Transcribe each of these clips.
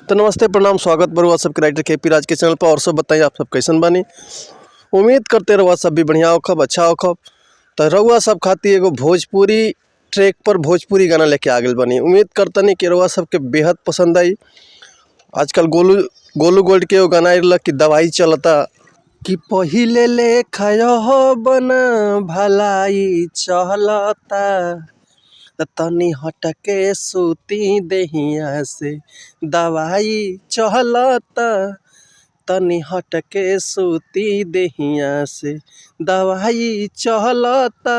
तो नमस्ते प्रणाम स्वागत बरुआ सबके राइटर के राज के चैनल पर। और सब बताइए आप सब कैसन बानी। उम्मीद करते रहुआ सब भी बढ़िया होखब, अच्छा होखब। तो रहुआ सब खातिर एगो भोजपुरी ट्रैक पर भोजपुरी गाना लेके आ गए बनी। उम्मीद करतनी कि रहुआ सबके बेहद पसंद आई। आजकल गोलू गोल्ड के एगो गाना आइल कि दवाई चलता कि पहिले लेखा बना भलाई चलता तनी हटके सूती देहिया से दवाई चलता तनी हटके सूती देहिया से दवाई चलता।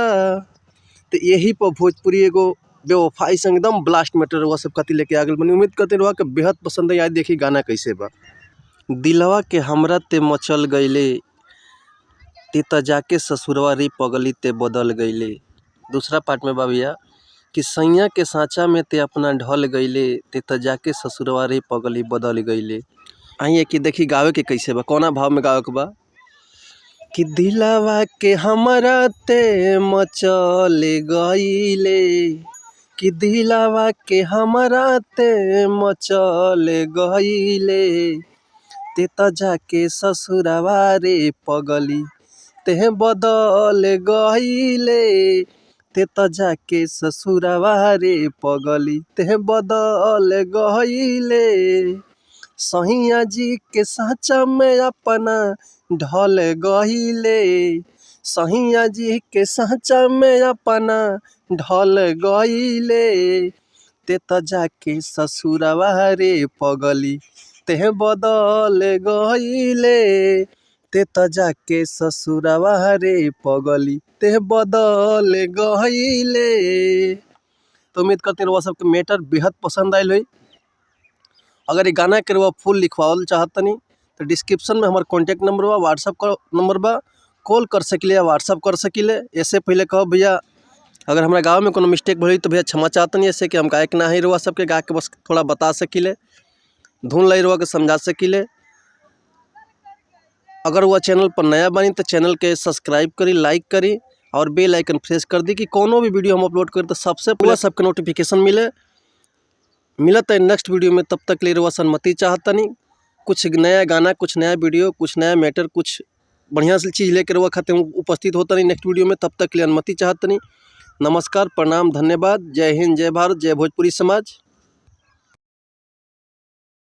तो यही पर भोजपुरी एगो बेवफाई संग एकदम ब्लास्ट मैटर हुआ सब कति लेके आ गए बनी। उम्मीद करते रहुआ कि बेहद पसंद है। आज देखी गाना कैसे बा। दिलवा के हमरा ते मचल गईले ते त जाके ससुरवा रे पगली ते बदल गईले। दूसरा पार्ट में बा भैया कि सैया के सांचा में ते अपना ढल गईले ते त जाके ससुरवा रे पगली बदल गईले। आइए कि देखी गावे के कैसे बा, कौना भाव में गावे के बा कि दिलवा के हमरा ते मचल गईले कि दिलवा के हमरा ते मचल गईले ते त जाके ससुरवा रे पगली ते बदल गईले ते त जाके ससुरवा रे पगली ते बदल गईले। सैया जी के सांचा में अपना ढल गईले, सैया जी के सांचा में अपना ढल गईले ते त जाके ससुरवा रे पगली ते बदल गईले ते त जाके ससुरवा रे पगली ते बदल गईले। तो उम्मीद करते रहुआ सबके मैटर बेहद पसंद आयल हुई। अगर ये गाना के रहुआ फुल लिखवावल चाहतनी तो डिस्क्रिप्शन में हमारा कॉन्टैक्ट नंबर बा, व्हाट्सअप का नंबर बा, कॉल कर सकिले या व्हाट्सअप कर सकिले। ऐसे पहले कहो भैया अगर हमारे गाँव में कोनो मिस्टेक भई तो भैया क्षमा चाहतनी। ऐसे कि हम गायक ना ही रहुआ सबके गा के बस थोड़ा बता सकिले, धुन लाई रहुआ के समझा सकिले। अगर वह चैनल पर नया बनी तो चैनल के सब्सक्राइब करी, लाइक करी और बेल आइकन प्रेस कर दी कि कोनो भी वीडियो हम अपलोड करें तो सबसे पहले सबके नोटिफिकेशन मिलत है नेक्स्ट वीडियो में। तब तक ले रहुआ सन्मति चाहतनी। कुछ नया गाना, कुछ नया वीडियो, कुछ नया मैटर, कुछ बढ़िया सी चीज़ लेकर रहुआ खाते उपस्थित होता नहीं नेक्स्ट वीडियो में। तब तक ले अनुमति चाहतनी। नमस्कार, प्रणाम, धन्यवाद। जय हिंद, जय भारत, जय भोजपुरी समाज।